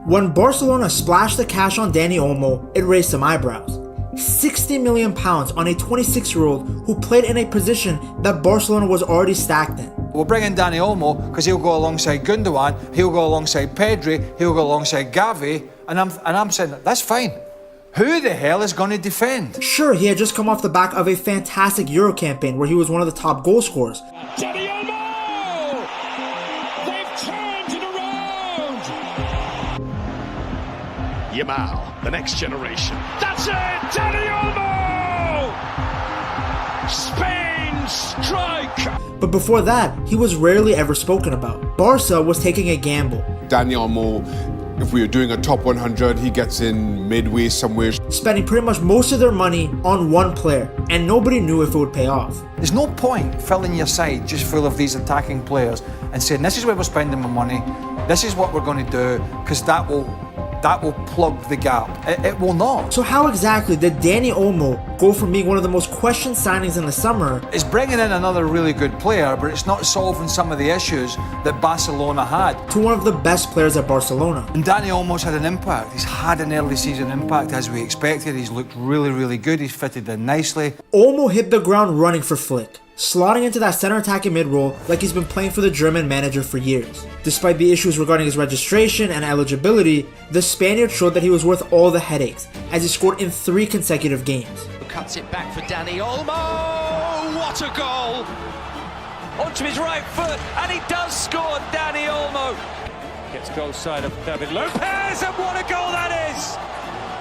When Barcelona splashed the cash on Dani Olmo, it raised some eyebrows. £60 million on a 26-year-old who played in a position that Barcelona was already stacked in. We'll bring in Dani Olmo because he'll go alongside Gundogan, he'll go alongside Pedri, he'll go alongside Gavi, and I'm saying that's fine. Who the hell is going to defend? Sure, he had just come off the back of a fantastic Euro campaign where he was one of the top goal scorers. Dani Olmo! They've turned it around! Yamal, the next generation. That's it! Dani Olmo! Spain strike! But before that, he was rarely ever spoken about. Barca was taking a gamble. Dani Olmo, if we were doing a top 100, he gets in midway somewhere. Spending pretty much most of their money on one player, and nobody knew if it would pay off. There's no point filling your side just full of these attacking players and saying this is where we're spending our money, this is what we're going to do, because that will plug the gap. It will not. So how exactly did Dani Olmo go from being one of the most questioned signings in the summer? It's bringing in another really good player, but it's not solving some of the issues that Barcelona had. To one of the best players at Barcelona. And Dani Olmo's had an impact. He's had an early season impact as we expected. He's looked really, really good. He's fitted in nicely. Olmo hit the ground running for Flick, slotting into that center attacking mid-role like he's been playing for the German manager for years. Despite the issues regarding his registration and eligibility, the Spaniard showed that he was worth all the headaches, as he scored in 3 consecutive games. Cuts it back for Dani Olmo! What a goal! Onto his right foot, and he does score, Dani Olmo! Gets goal side of David Lopez, and what a goal that is!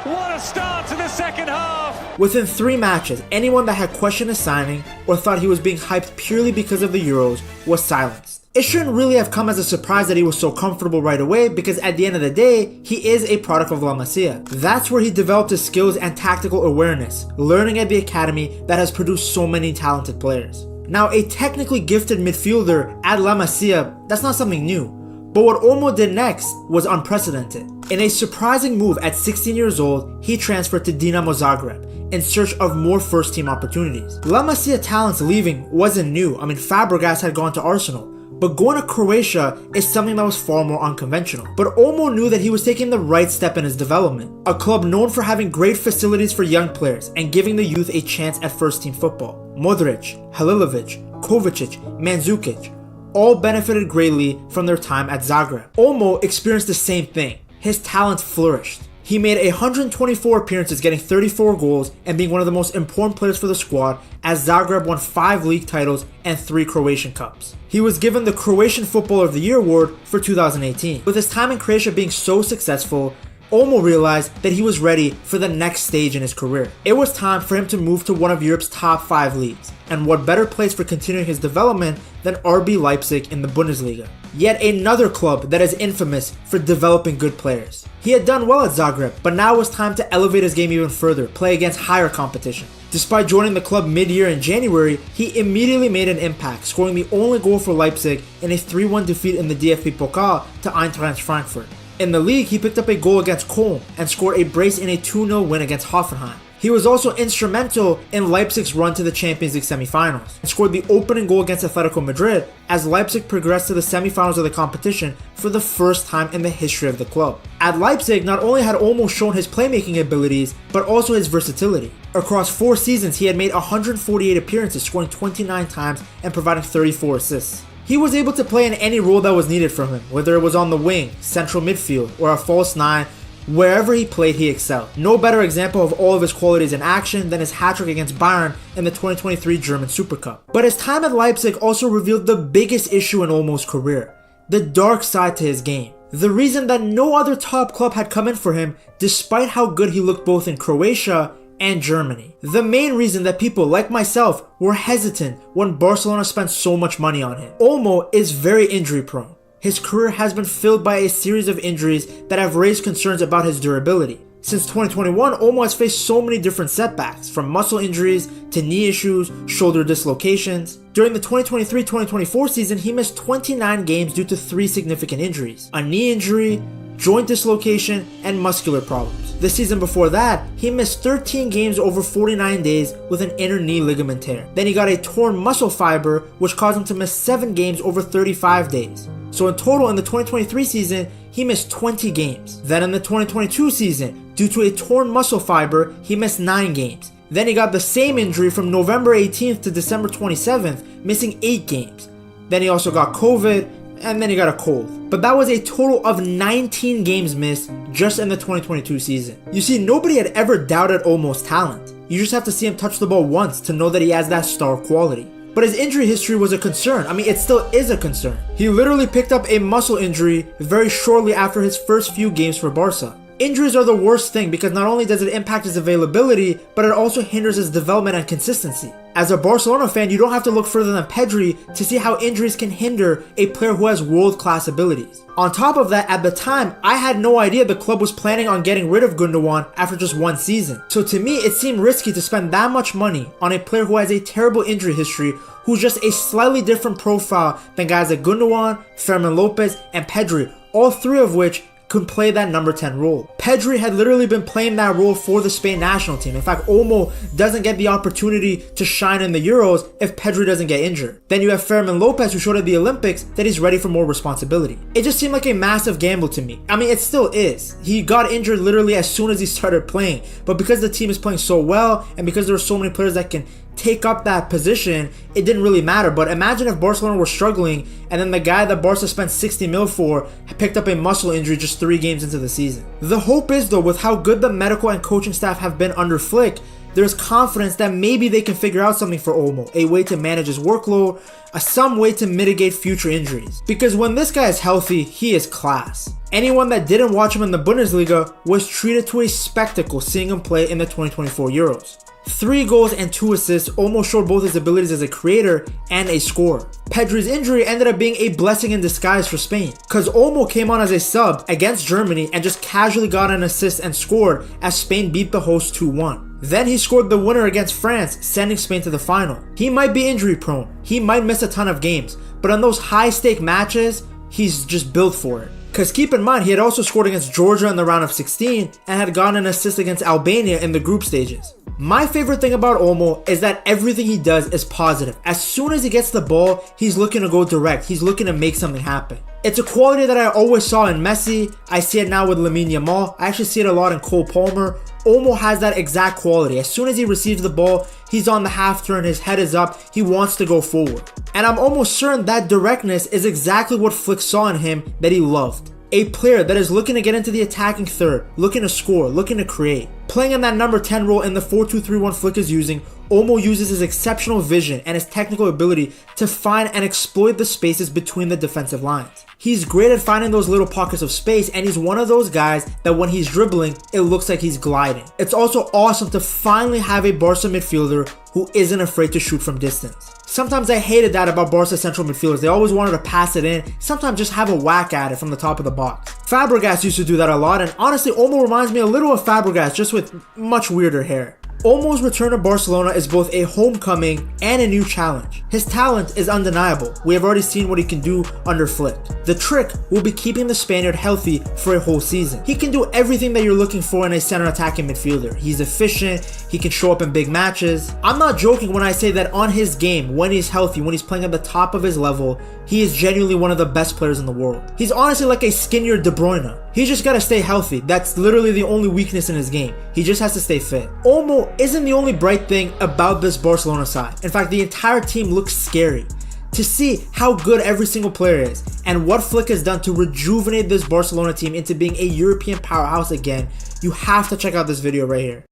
What a start to the second half! Within 3 matches, anyone that had questioned his signing or thought he was being hyped purely because of the Euros was silenced. It shouldn't really have come as a surprise that he was so comfortable right away, because at the end of the day, he is a product of La Masia. That's where he developed his skills and tactical awareness, learning at the academy that has produced so many talented players. Now, a technically gifted midfielder at La Masia, that's not something new. But what Olmo did next was unprecedented. In a surprising move at 16 years old, he transferred to Dinamo Zagreb in search of more first-team opportunities. La Masia talents leaving wasn't new. Fabregas had gone to Arsenal. But going to Croatia is something that was far more unconventional. But Olmo knew that he was taking the right step in his development. A club known for having great facilities for young players and giving the youth a chance at first-team football. Modric, Halilovic, Kovacic, Mandzukic all benefited greatly from their time at Zagreb. Olmo experienced the same thing. His talent flourished. He made 124 appearances, getting 34 goals and being one of the most important players for the squad, as Zagreb won 5 league titles and 3 Croatian Cups. He was given the Croatian Footballer of the Year award for 2018. With his time in Croatia being so successful, Olmo realized that he was ready for the next stage in his career. It was time for him to move to one of Europe's top 5 leagues, and what better place for continuing his development than RB Leipzig in the Bundesliga. Yet another club that is infamous for developing good players. He had done well at Zagreb, but now it was time to elevate his game even further, play against higher competition. Despite joining the club mid-year in January, he immediately made an impact, scoring the only goal for Leipzig in a 3-1 defeat in the DFB Pokal to Eintracht Frankfurt. In the league, he picked up a goal against Köln and scored a brace in a 2-0 win against Hoffenheim. He was also instrumental in Leipzig's run to the Champions League semifinals and scored the opening goal against Atletico Madrid as Leipzig progressed to the semifinals of the competition for the first time in the history of the club. At Leipzig, not only had Olmo shown his playmaking abilities, but also his versatility. Across 4 seasons, he had made 148 appearances, scoring 29 times and providing 34 assists. He was able to play in any role that was needed from him, whether it was on the wing, central midfield, or a false 9. Wherever he played, he excelled. No better example of all of his qualities in action than his hat-trick against Bayern in the 2023 German Super Cup. But his time at Leipzig also revealed the biggest issue in Olmo's career, the dark side to his game. The reason that no other top club had come in for him, despite how good he looked both in Croatia and Germany. The main reason that people like myself were hesitant when Barcelona spent so much money on him. Olmo is very injury prone. His career has been filled by a series of injuries that have raised concerns about his durability. Since 2021, Olmo has faced so many different setbacks, from muscle injuries to knee issues, shoulder dislocations. During the 2023-2024 season, he missed 29 games due to 3 significant injuries: a knee injury, joint dislocation, and muscular problems. The season before that, he missed 13 games over 49 days with an inner knee ligament tear. Then he got a torn muscle fiber, which caused him to miss 7 games over 35 days. So in total in the 2023 season, he missed 20 games. Then in the 2022 season, due to a torn muscle fiber, he missed 9 games. Then he got the same injury from November 18th to December 27th, missing 8 games. Then he also got COVID, and then he got a cold. But that was a total of 19 games missed just in the 2022 season. You see, nobody had ever doubted Olmo's talent. You just have to see him touch the ball once to know that he has that star quality. But his injury history was a concern. I mean, it still is a concern. He literally picked up a muscle injury very shortly after his first few games for Barca. Injuries are the worst thing because not only does it impact his availability, but it also hinders his development and consistency. As a Barcelona fan, you don't have to look further than Pedri to see how injuries can hinder a player who has world-class abilities. On top of that, at the time, I had no idea the club was planning on getting rid of Gundogan after just one season. So to me, it seemed risky to spend that much money on a player who has a terrible injury history, who's just a slightly different profile than guys like Gundogan, Fermin Lopez, and Pedri, all three of which could play that number 10 role. Pedri had literally been playing that role for the Spain national team. In fact, Olmo doesn't get the opportunity to shine in the Euros if Pedri doesn't get injured. Then you have Fermin Lopez, who showed at the Olympics that he's ready for more responsibility. It just seemed like a massive gamble to me. I mean, it still is. He got injured literally as soon as he started playing, but because the team is playing so well and because there are so many players that can take up that position, it didn't really matter. But imagine if Barcelona were struggling and then the guy that Barca spent 60 mil for picked up a muscle injury just 3 games into the season. The hope is though, with how good the medical and coaching staff have been under Flick, there's confidence that maybe they can figure out something for Olmo, a way to manage his workload, some way to mitigate future injuries. Because when this guy is healthy, he is class. Anyone that didn't watch him in the Bundesliga was treated to a spectacle seeing him play in the 2024 Euros. 3 goals and 2 assists, Olmo showed both his abilities as a creator and a scorer. Pedri's injury ended up being a blessing in disguise for Spain, cause Olmo came on as a sub against Germany and just casually got an assist and scored as Spain beat the host 2-1. Then he scored the winner against France, sending Spain to the final. He might be injury prone, he might miss a ton of games, but on those high stake matches, he's just built for it. Cause keep in mind, he had also scored against Georgia in the round of 16 and had gotten an assist against Albania in the group stages. My favorite thing about Olmo is that everything he does is positive. As soon as he gets the ball, he's looking to go direct. He's looking to make something happen. It's a quality that I always saw in Messi. I see it now with Lamine Yamal. I actually see it a lot in Cole Palmer. Olmo has that exact quality. As soon as he receives the ball, he's on the half turn, his head is up, he wants to go forward. And I'm almost certain that directness is exactly what Flick saw in him that he loved. A player that is looking to get into the attacking third, looking to score, looking to create. Playing in that number 10 role in the 4-2-3-1 Flick is using, Olmo uses his exceptional vision and his technical ability to find and exploit the spaces between the defensive lines. He's great at finding those little pockets of space, and he's one of those guys that when he's dribbling, it looks like he's gliding. It's also awesome to finally have a Barca midfielder who isn't afraid to shoot from distance. Sometimes I hated that about Barca central midfielders. They always wanted to pass it in, sometimes just have a whack at it from the top of the box. Fabregas used to do that a lot, and honestly, Olmo reminds me a little of Fabregas, just with much weirder hair. Olmo's return to Barcelona is both a homecoming and a new challenge. His talent is undeniable. We have already seen what he can do under Flick. The trick will be keeping the Spaniard healthy for a whole season. He can do everything that you're looking for in a center attacking midfielder. He's efficient, he can show up in big matches. I'm not joking when I say that on his game, when he's healthy, when he's playing at the top of his level, he is genuinely one of the best players in the world. He's honestly like a skinnier De Bruyne. He just gotta stay healthy. That's literally the only weakness in his game. He just has to stay fit. Olmo isn't the only bright thing about this Barcelona side. In fact, the entire team looks scary. To see how good every single player is and what Flick has done to rejuvenate this Barcelona team into being a European powerhouse again, you have to check out this video right here.